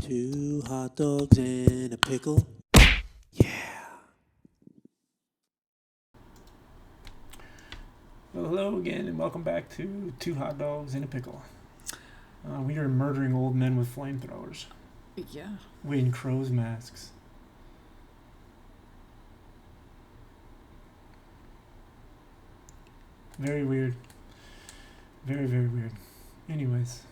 Two hot dogs and a pickle. Yeah. Well, hello again, and welcome back to Two Hot Dogs and a Pickle. We are murdering old men with flamethrowers, Yeah. wearing crow's masks. Very weird. Very, very weird. Anyways,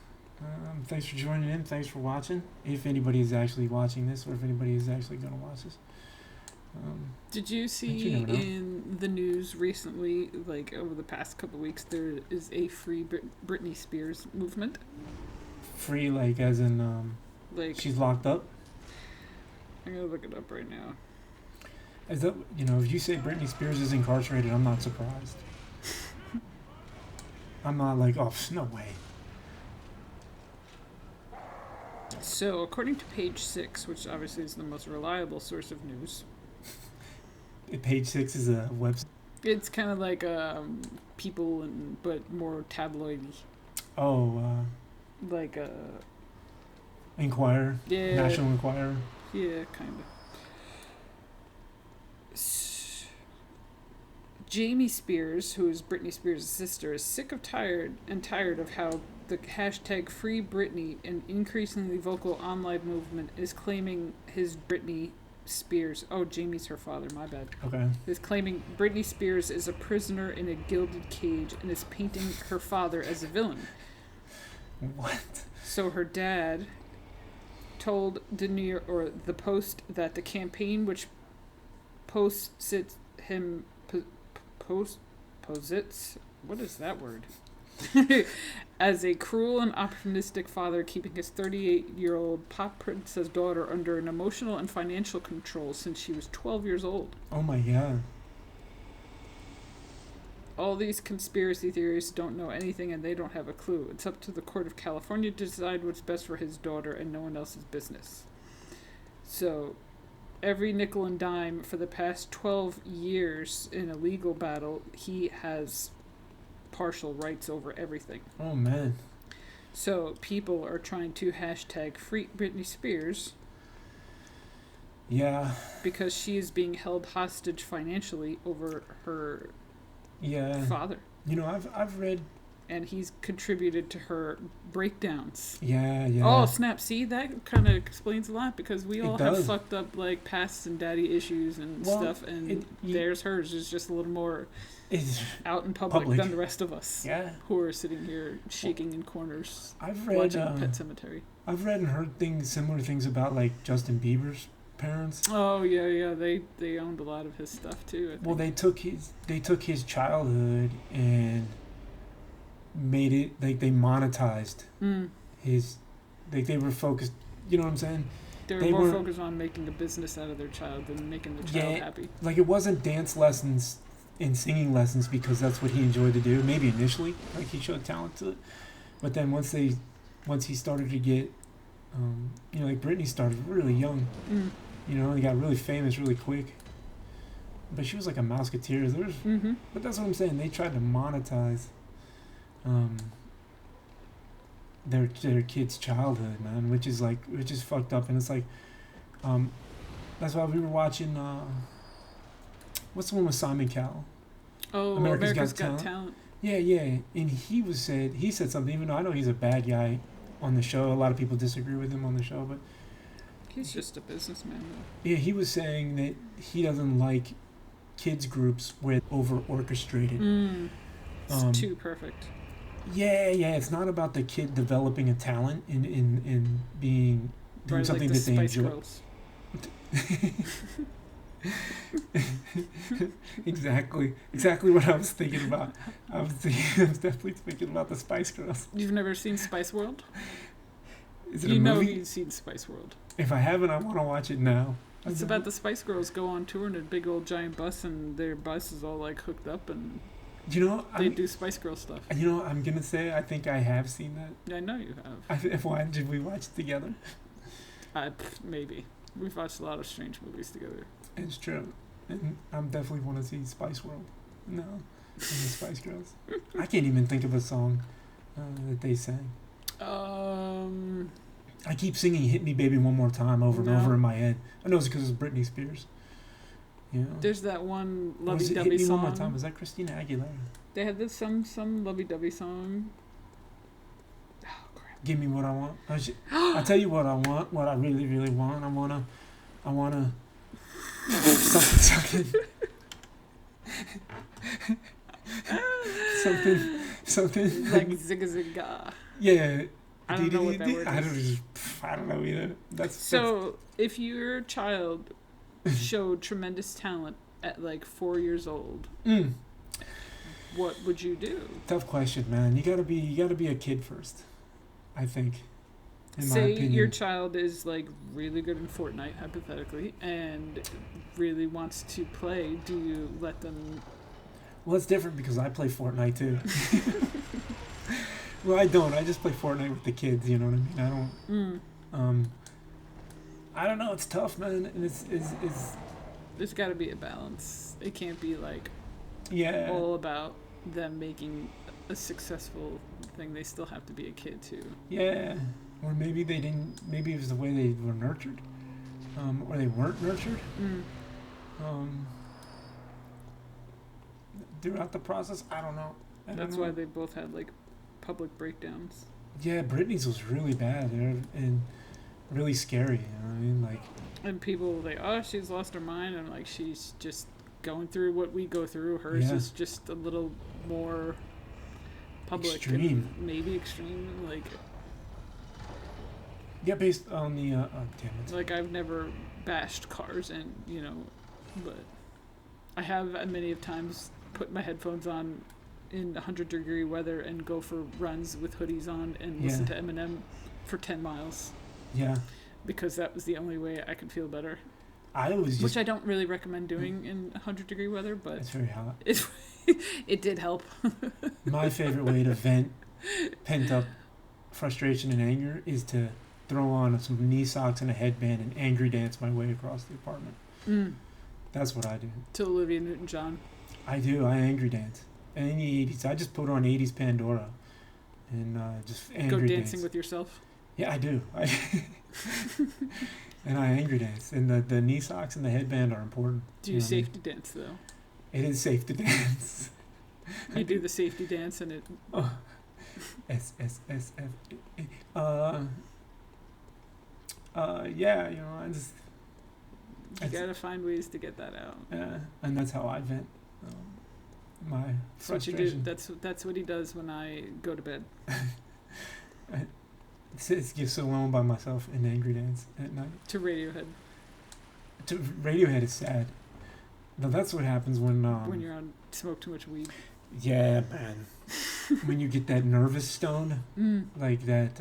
thanks for joining in. Thanks for watching. If anybody is actually watching this, or if anybody is actually going to watch this. Did you see in the news recently, like over the past couple of weeks, there is a free Britney Spears movement? Free, like, as in, like she's locked up? I'm gonna look it up right now. As that, if you say Britney Spears is incarcerated, I'm not surprised. I'm not like, oh, no way. So, according to Page 6, which obviously is the most reliable source of news. Page 6 is a website. It's kind of like People, but more tabloidy. Oh, like Enquirer? Yeah. National Enquirer? Yeah, kind of. Jamie Spears, who is Britney Spears' sister, is sick of tired of how the hashtag Free Britney, an increasingly vocal online movement, is claiming his Britney Spears. Oh, Jamie's her father, my bad. Okay. Is claiming Britney Spears is a prisoner in a gilded cage and is painting her father as a villain. What? So her dad told the Post that the campaign, which posits him what is that word? As a cruel and opportunistic father keeping his 38-year-old pop princess daughter under an emotional and financial control since she was 12 years old. Oh my god. All these conspiracy theorists don't know anything and they don't have a clue. It's up to the court of California to decide what's best for his daughter and no one else's business. So, every nickel and dime for the past 12 years in a legal battle, he has partial rights over everything. Oh, man. So, people are trying to hashtag Free Britney Spears. Yeah. Because she is being held hostage financially over her father. I've read... And he's contributed to her breakdowns. Yeah. Oh, snap. See, that kind of explains a lot because we all have fucked up, like, pasts and daddy issues and stuff, and hers is just a little more out in public than the rest of us. Yeah. Who are sitting here shaking in corners I've read, watching Pet Sematary. I've read and heard similar things about, like, Justin Bieber's parents. Oh, yeah. They owned a lot of his stuff, too, I think. Well, they took his childhood and made it like they monetized his, like they were focused, you know what I'm saying? They were more focused on making a business out of their child than making the child happy. Like, it wasn't dance lessons and singing lessons because that's what he enjoyed to do. Maybe initially, like, he showed talent to it, but then once he started to get, like Britney started really young, he got really famous really quick. But she was like a Mouseketeer. But that's what I'm saying. They tried to monetize their kid's childhood, man, which is fucked up. And it's like, that's why we were watching, what's the one with Simon Cowell? Oh, America's Got Talent. Yeah. And he said something, even though I know he's a bad guy on the show. A lot of people disagree with him on the show, but he's just a businessman, though. Yeah, he was saying that he doesn't like kids groups where over orchestrated. It's too perfect. Yeah, it's not about the kid developing a talent in doing something that they enjoy. Girls. Exactly what I was thinking about. I was definitely thinking about the Spice Girls. You've never seen Spice World? Is it a movie? You've seen Spice World. If I haven't, I want to watch it now. It's about the Spice Girls go on tour in a big old giant bus, and their bus is all like hooked up, and they do Spice Girl stuff. I'm gonna say I think I have seen that. I know you have. Why did we watch it together? Maybe we've watched a lot of strange movies together. It's true, and I definitely want to see Spice World. No, and the Spice Girls. I can't even think of a song that they sang. I keep singing "Hit Me, Baby, One More Time" over and No. over in my head. I know it's because it's Britney Spears. You know? There's that one Or was it "Hit lovey-dovey Me song. One More Time"? Was that Christina Aguilera? They had this some lovey-dovey song. Oh crap! Give me what I want. I'll tell you what I want. What I really, really want. I wanna. something. something. Like zigga zigga. Yeah. I don't know what that word is. I don't know either. So, if your child showed tremendous talent at like 4 years old, what would you do? Tough question, man. You gotta be a kid first, I think. In my Say opinion. your child is like really good in Fortnite, hypothetically, and really wants to play. Do you let them? Well, it's different because I play Fortnite too. Well, I don't. I just play Fortnite with the kids. You know what I mean? I don't. I don't know. It's tough, man. And it's There's got to be a balance. It can't be like yeah. all about them making a successful thing. They still have to be a kid too. Yeah. Or maybe they didn't. Maybe it was the way they were nurtured, or they weren't nurtured. Throughout the process, I don't know. That's why they both had like public breakdowns. Yeah, Britney's was really bad and really scary. You know what I mean? Like. And people were like, oh, she's lost her mind, and like she's just going through what we go through. Hers is just a little more public, extreme. And maybe extreme. Like, yeah, based on the damn it. like I've never bashed cars, and you know, but I have many of times put my headphones on in 100-degree weather and go for runs with hoodies on and listen to Eminem for 10 miles. Yeah. Because that was the only way I could feel better. I was just, which I don't really recommend doing in 100-degree weather, but it's very hot. It did help. My favorite way to vent pent up frustration and anger is to throw on some knee socks and a headband and angry dance my way across the apartment. That's what I do. To Olivia Newton-John. I do. I angry dance. And in the 80s, I just put on 80s Pandora and just angry Go dancing dancing with yourself. Yeah, I do. And I angry dance. And the knee socks and the headband are important. Do you safety dance, though? It is safe to dance. You do the safety dance and it... Oh. S-S-S-F. Yeah, you know, I just... You gotta find ways to get that out. Yeah, and that's how I vent my That's what you frustration. do. That's what he does when I go to bed. It's just alone by myself in angry dance at night. To Radiohead. Radiohead is sad. Now that's what happens when you're on smoke too much weed. Yeah, man. When you get that nervous stone, like that.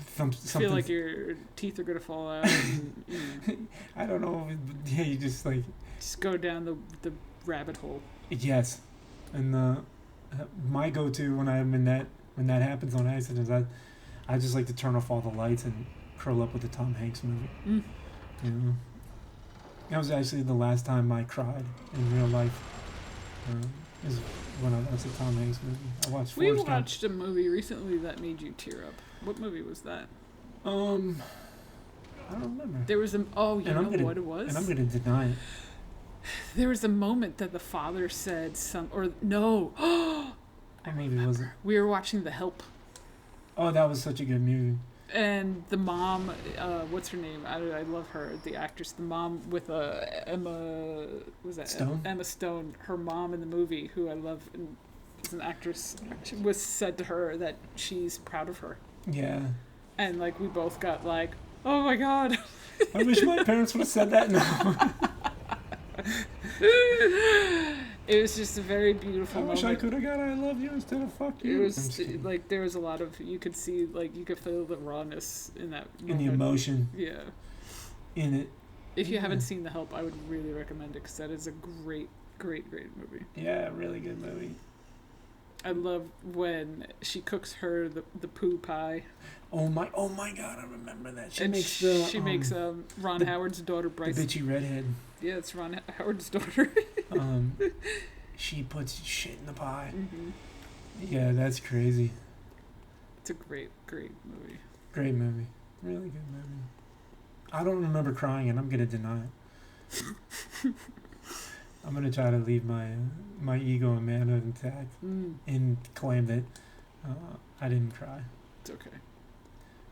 Something. Feel like your teeth are gonna fall out. And, you know, I don't know. Yeah, you just like. Just go down the rabbit hole. Yes, and my go-to when that happens on accident is I just like to turn off all the lights and curl up with the Tom Hanks movie. You know, that was actually the last time I cried in real life. Is when I watched the Tom Hanks movie. I watched. We watched a movie recently that made you tear up. What movie was that? I don't remember. There was what it was? And I'm gonna deny it. There was a moment that the father said What movie was it? We were watching The Help. Oh, that was such a good movie. And the mom, what's her name? I love her, the actress. The mom with Emma, was that Stone? Emma Stone? Her mom in the movie, who I love, and is an actress, was said to her that she's proud of her. Yeah. And like we both got like, oh my god. I wish my parents would have said that now. It was just a very beautiful moment. I wish I could have got I love you instead of fuck you. It was like there was a lot of, you could see, like you could feel the rawness in that moment. In the emotion. Yeah. In it. If you haven't seen The Help, I would really recommend it because that is a great, great, great movie. Yeah, really good movie. I love when she cooks her the poo pie. Oh my god, I remember that. She makes Ron Howard's daughter Bryce. The bitchy redhead. Yeah, it's Ron Howard's daughter. She puts shit in the pie. Mm-hmm. Yeah, that's crazy. It's a great movie. Great movie. Really good movie. I don't remember crying, and I'm gonna deny it. I'm gonna try to leave my ego and manhood intact and claim that I didn't cry. It's okay.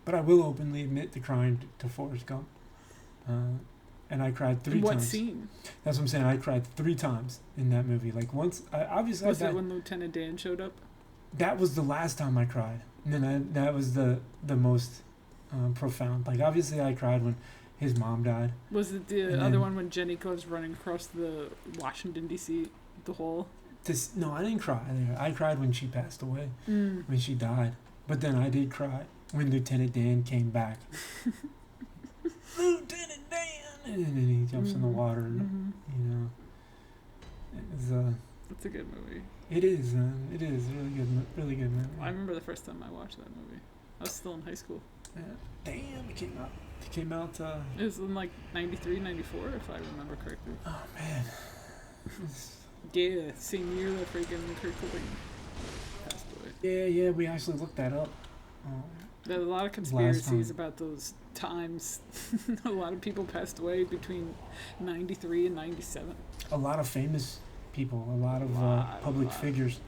But I will openly admit to crying to Forrest Gump. And I cried 3 What times. scene? That's what I'm saying. I cried 3 times in that movie. Like once, obviously, Was it when Lieutenant Dan showed up? that was the last time I cried. And then that was the most profound. Like obviously, I cried when his mom died. Was it the other one when Jenny goes running across the Washington D.C. the hole? No, I didn't cry there. I cried when she passed away, when she died. But then I did cry when Lieutenant Dan came back. Lieutenant Dan! And then he jumps in the water, and you know, It's a good movie. it is, man. It is really good movie. I remember the first time I watched that movie. I was still in high school. Yeah. Damn, it came out. It came out. It was in like 93, 94, if I remember correctly. Oh man. Yeah, same year that freaking Kurt Cobain passed away. Yeah. We actually looked that up. There's a lot of conspiracies about those times. A lot of people passed away between 93 and 97. A lot of famous people. A lot of public figures.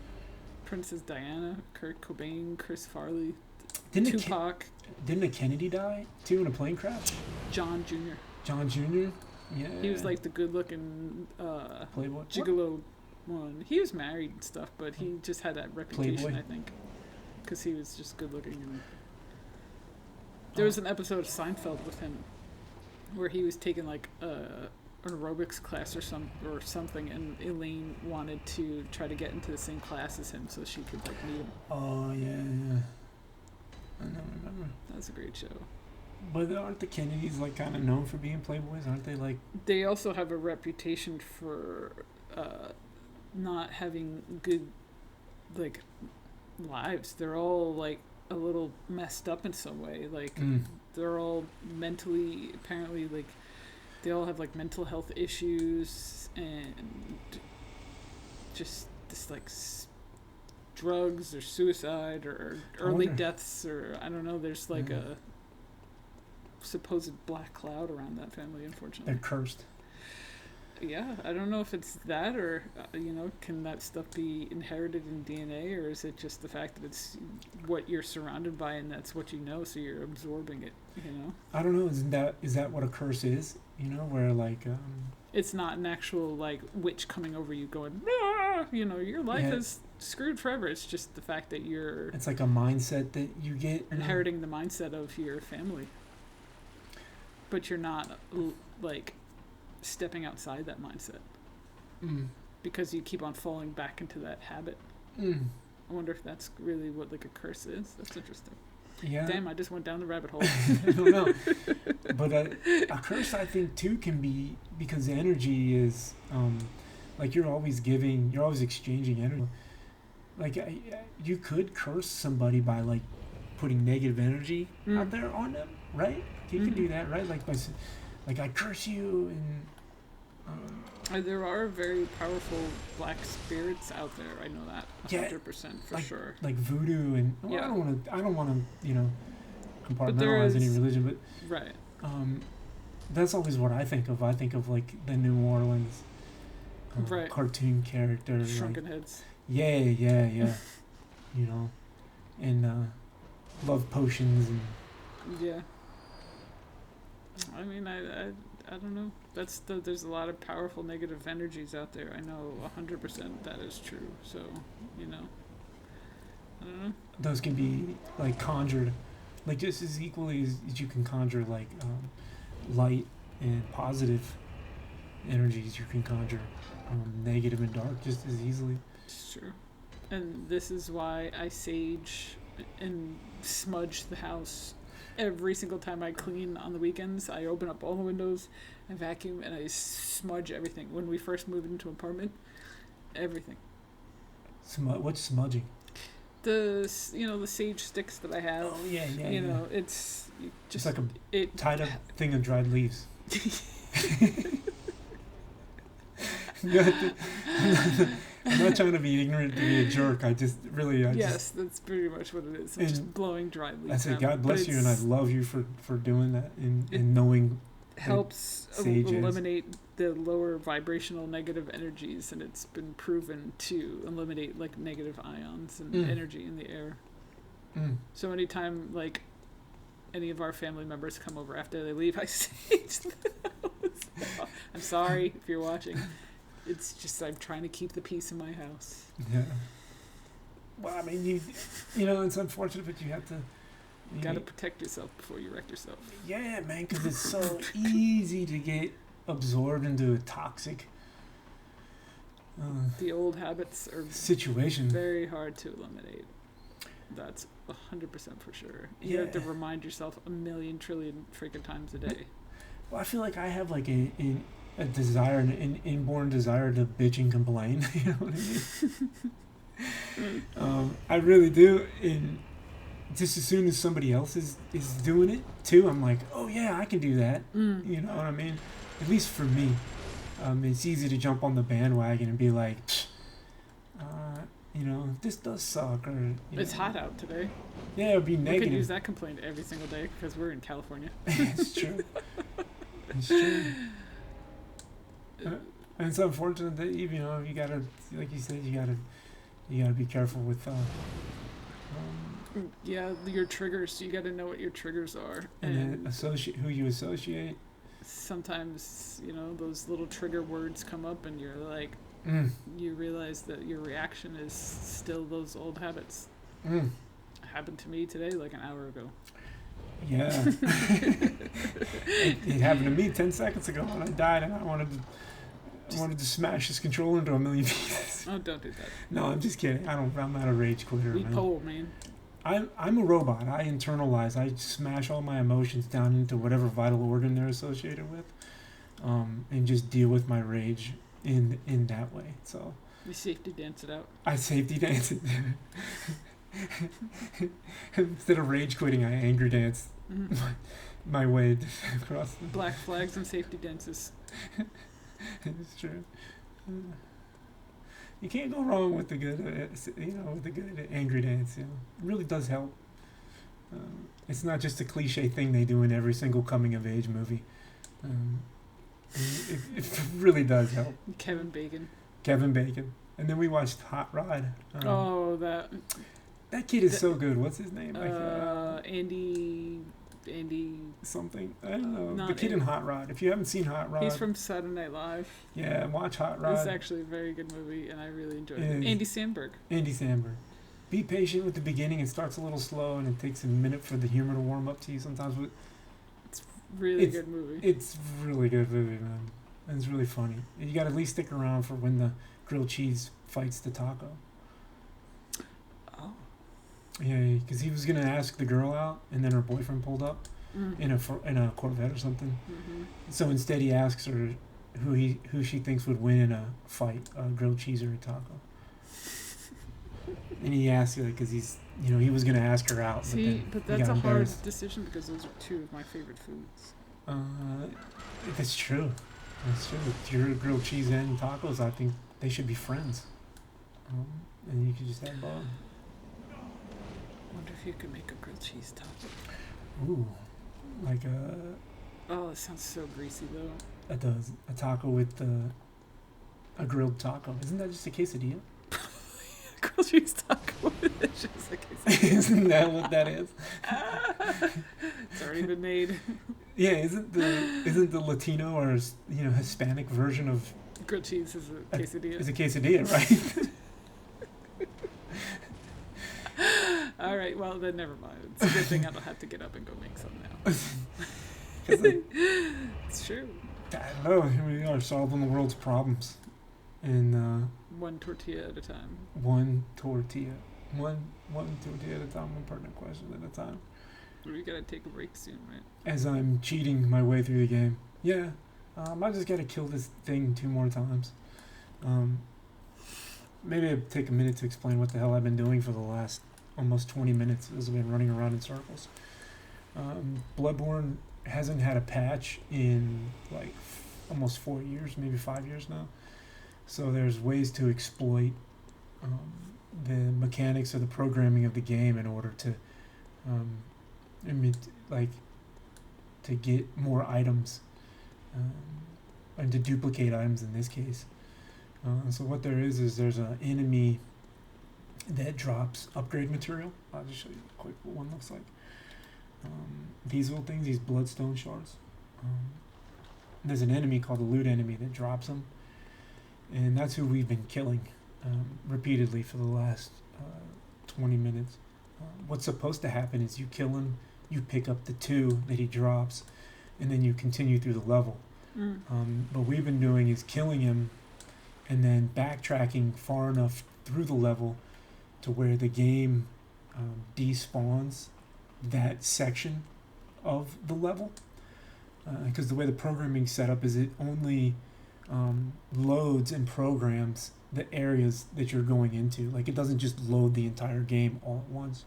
Princess Diana, Kurt Cobain, Chris Farley, Didn't Tupac. Didn't a Kennedy die too in a plane crash? John Jr. John Jr. Yeah. He was like the good-looking Playboy. gigolo one. He was married and stuff, but he just had that reputation, Playboy. I think, because he was just good-looking. And there was an episode of Seinfeld with him where he was taking like an aerobics class or something, and Elaine wanted to try to get into the same class as him so she could like meet him. Oh yeah. I don't remember. That's a great show. But aren't the Kennedys like kind of known for being playboys? Aren't they like? They also have a reputation for not having good like lives. They're all like a little messed up in some way. Like they're all mentally, apparently, like they all have like mental health issues and just this like drugs or suicide or early deaths or I don't know. There's like a supposed black cloud around that family, unfortunately. They're cursed. Yeah, I don't know if it's that or, can that stuff be inherited in DNA, or is it just the fact that it's what you're surrounded by and that's what you know, so you're absorbing it, I don't know. Is that what a curse is? Where like... It's not an actual, like, witch coming over you going, ah! Your life is screwed forever. It's just the fact that you're... It's like a mindset that you get... Inheriting the mindset of your family. But you're not, like... stepping outside that mindset because you keep on falling back into that habit. I wonder if that's really what like a curse is. That's interesting. Yeah. Damn, I just went down the rabbit hole. I don't know. But a curse, I think, too, can be because the energy is like you're always giving, you're always exchanging energy. Like you could curse somebody by like putting negative energy out there on them, right? You can do that, right? Like I curse you, and there are very powerful black spirits out there. I know that 100% for sure. Like voodoo, and Yeah. I don't want to compartmentalize any religion, but right. That's always what I think of. I think of like the New Orleans Right. cartoon character, Shrunken like, heads. yeah, and love potions and Yeah. I mean, I don't know. There's a lot of powerful negative energies out there. I know 100% that is true. So, I don't know. those can be like conjured, like just as equally as you can conjure like light and positive energies. You can conjure negative and dark just as easily. It's true. And this is why I sage and smudge the house. Every single time I clean on the weekends, I open up all the windows, I vacuum, and I smudge everything. When we first moved into an apartment, everything. What's smudging? The sage sticks that I have. Oh yeah. It's just like a tied up thing of dried leaves. I'm not trying to be ignorant to be a jerk. I just Yes, that's pretty much what it is. I'm just blowing dry leaves. I say God bless you, and I love you for doing that and knowing. Helps eliminate the lower vibrational negative energies, and it's been proven to eliminate like negative ions and energy in the air. So anytime like any of our family members come over after they leave, I say to them, I'm sorry if you're watching. It's just I'm trying to keep the peace in my house. Yeah. Well, I mean, you know, it's unfortunate, but you have to. You gotta protect yourself before you wreck yourself. Yeah, man, because it's so easy to get absorbed into a toxic the old habits are situation. Very hard to eliminate. That's 100% for sure. You have to remind yourself a million trillion freaking times a day. Well, I feel like I have like a desire, an inborn desire to bitch and complain. You know what I mean? I really do. And just as soon as somebody else is doing it too, I'm like, oh yeah, I can do that. You know what I mean? At least for me, it's easy to jump on the bandwagon and be like, you know, this does suck. Or it's hot out today. Yeah, it would be negative. We could use that complaint every single day because we're in California. It's true. It's true. And it's unfortunate that you know you gotta, like you said, you gotta be careful with. Yeah, your triggers. You gotta know what your triggers are, and associate who you associate. Sometimes you know those little trigger words come up, and you're like, you realize that your reaction is still those old habits. Happened to me today, like an hour ago. Yeah. It happened to me 10 seconds ago when I died, and I wanted to smash this controller into a million pieces. Oh, don't do that. No, I'm just kidding. I'm not a rage quitter. We pole, man. I'm a robot. I internalize. I smash all my emotions down into whatever vital organ they're associated with, and just deal with my rage in that way. So you safety dance it out. I safety dance it. Instead of rage quitting, I angry dance my way across the black flags and safety dances. It's true. You can't go wrong with the good, with the good angry dance. You know, it really does help. It's not just a cliche thing they do in every single coming of age movie. It really does help. Kevin Bacon. And then we watched Hot Rod. That kid is so good. What's his name? Andy something. I don't know. The kid in Hot Rod. If you haven't seen Hot Rod, he's from Saturday Night Live. Yeah, watch Hot Rod. It's actually a very good movie, and I really enjoyed it. Andy Samberg. Be patient with the beginning. It starts a little slow, and it takes a minute for the humor to warm up to you sometimes. But it's really good movie. It's really good movie, man. And it's really funny. You got to at least stick around for when the grilled cheese fights the taco. Oh. Yeah, because he was gonna ask the girl out, and then her boyfriend pulled up in a Corvette or something. So instead, he asks her who she thinks would win in a fight, a grilled cheese or a taco. And he asked her because he was gonna ask her out. See, but that's a hard decision because those are two of my favorite foods. That's true. If you're grilled cheese and tacos, I think they should be friends. And you could just have both. I wonder if you could make a grilled cheese taco. Ooh, like a... Oh, it sounds so greasy, though. It does. A taco with a grilled taco. Isn't that just a quesadilla? Grilled cheese taco. It's just a quesadilla. Isn't that what that is? It's already been made. Yeah, isn't the Latino or Hispanic version of grilled cheese is a quesadilla? It's a quesadilla, right? All right, well then never mind. It's a good thing I don't have to get up and go make some now. It's true. I don't know. Here we are solving the world's problems, and one tortilla at a time. One tortilla at a time. One pertinent question at a time. We gotta take a break soon, right? As I'm cheating my way through the game. Yeah, I just gotta kill this thing 2 more times. Maybe I'll take a minute to explain what the hell I've been doing for the last almost 20 minutes as I've been running around in circles. Bloodborne hasn't had a patch in like almost 4 years, maybe 5 years now. So there's ways to exploit the mechanics or the programming of the game in order to, I mean, like, to get more items, and to duplicate items in this case. So what there is there's an enemy that drops upgrade material. I'll just show you quick what one looks like. These little things, these blood stone shards. There's an enemy called the loot enemy that drops them, and that's who we've been killing repeatedly for the last 20 minutes. What's supposed to happen is you kill him, you pick up the 2 that he drops, and then you continue through the level. What we've been doing is killing him and then backtracking far enough through the level to where the game despawns that section of the level. Because the way the programming's set up is it only loads and programs the areas that you're going into. Like, it doesn't just load the entire game all at once.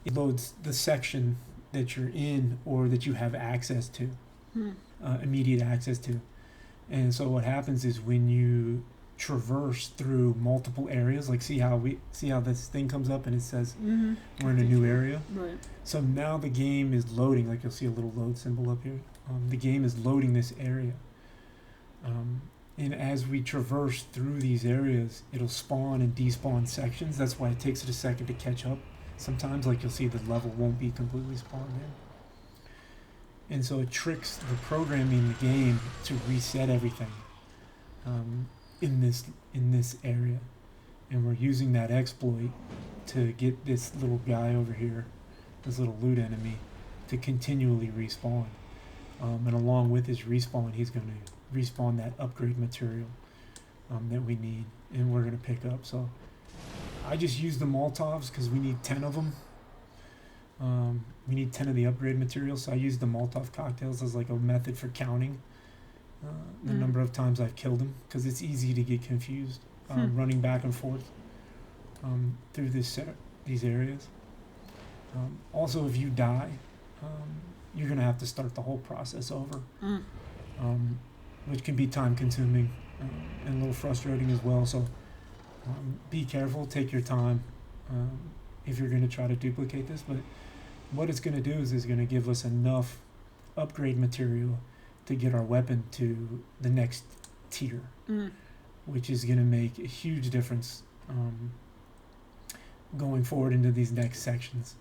It loads the section that you're in or that you have access to, immediate access to. And so what happens is when you traverse through multiple areas, like see how this thing comes up and it says we're in a new area. Right. So now the game is loading, like you'll see a little load symbol up here. The game is loading this area. And as we traverse through these areas, it'll spawn and despawn sections. That's why it takes it a second to catch up. Sometimes, like, you'll see the level won't be completely spawned in. And so it tricks the programming in the game to reset everything in this area. And we're using that exploit to get this little guy over here, this little loot enemy, to continually respawn. And along with his respawn, he's going to respawn that upgrade material that we need and we're going to pick up. So I just use the Molotovs because we need 10 of them. We need 10 of the upgrade materials, so I use the Molotov cocktails as like a method for counting the number of times I've killed him, because it's easy to get confused running back and forth through these areas. Also, if you die, you're going to have to start the whole process over, which can be time consuming and a little frustrating as well. So be careful, take your time if you're going to try to duplicate this. But what it's going to do is going to give us enough upgrade material to get our weapon to the next tier, which is going to make a huge difference going forward into these next sections.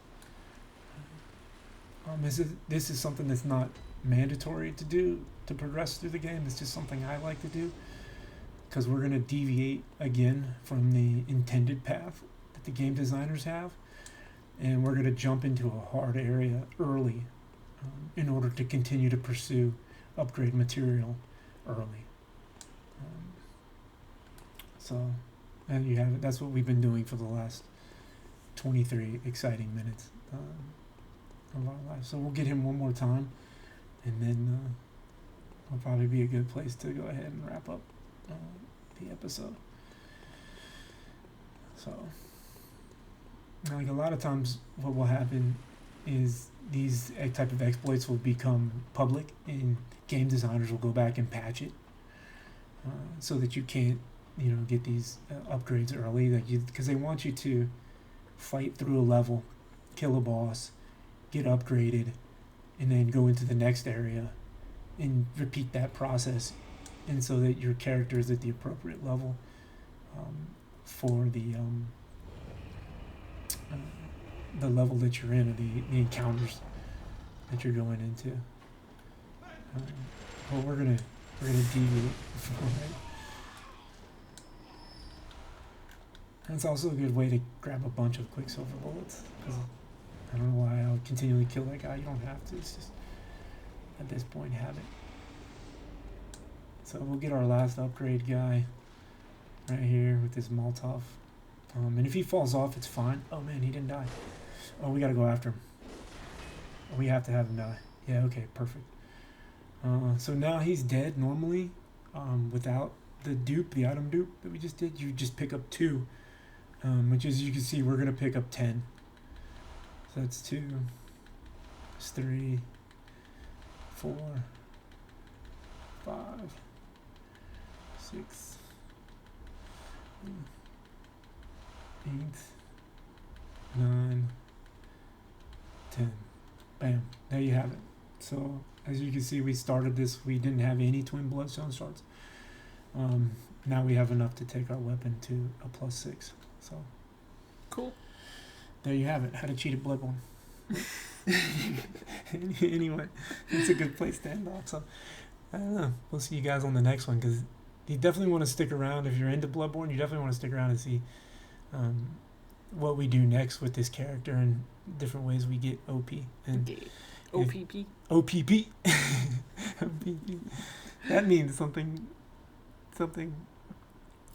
This is something that's not mandatory to do to progress through the game. It's just something I like to do because we're going to deviate again from the intended path that the game designers have, and we're going to jump into a hard area early in order to continue to pursue upgrade material early. And you have it. That's what we've been doing for the last 23 exciting minutes of our life. So we'll get him one more time, and then will probably be a good place to go ahead and wrap up the episode. So, like, a lot of times what will happen is these type of exploits will become public, and game designers will go back and patch it so that you can't, get these upgrades early, because they want you to fight through a level, kill a boss, get upgraded, and then go into the next area and repeat that process, and so that your character is at the appropriate level for the level that you're in, or the encounters that you're going into. Well, we're gonna deviate from it. And it's also a good way to grab a bunch of Quicksilver bullets, because I don't know why I would continually kill that guy. You don't have to. It's just, at this point, have it. So we'll get our last upgrade guy right here with this Molotov. And if he falls off, it's fine. Oh man, he didn't die. Oh, we gotta go after him. We have to have him die. Yeah, okay, perfect. So now he's dead normally, without the dupe, the item dupe that we just did. You just pick up 2, which, as you can see, we're gonna pick up 10. So that's 2, that's 3, 4, 5, 6, 8, 9, 10. Bam. There you have it. So, as you can see, we started this. We didn't have any Twin Blood Stone Shards. Now we have enough to take our weapon to a +6. So, Cool. there you have it. How to cheat at Bloodborne. Anyway, it's a good place to end off. So, I don't know. We'll see you guys on the next one, because you definitely want to stick around. If you're into Bloodborne, you definitely want to stick around and see what we do next with this character and different ways we get OP. And Okay. OPP. OPP. OPP. That means something.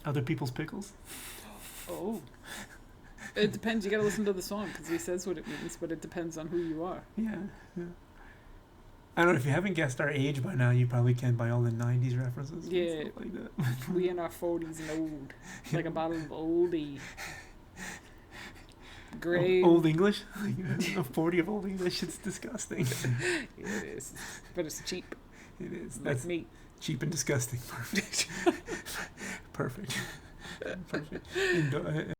Other people's pickles. Oh. It depends. You gotta listen to the song because he says what it means, but it depends on who you are. Yeah. I don't know, if you haven't guessed our age by now, you probably can by all the 90s references. and Yeah. stuff like that. We in our 40s and old. Like a bottle of oldie. Great. Old English? A 40 of Old English, it's disgusting. It is. But it's cheap. It is. Like That's me. cheap and disgusting. Perfect. Perfect. And,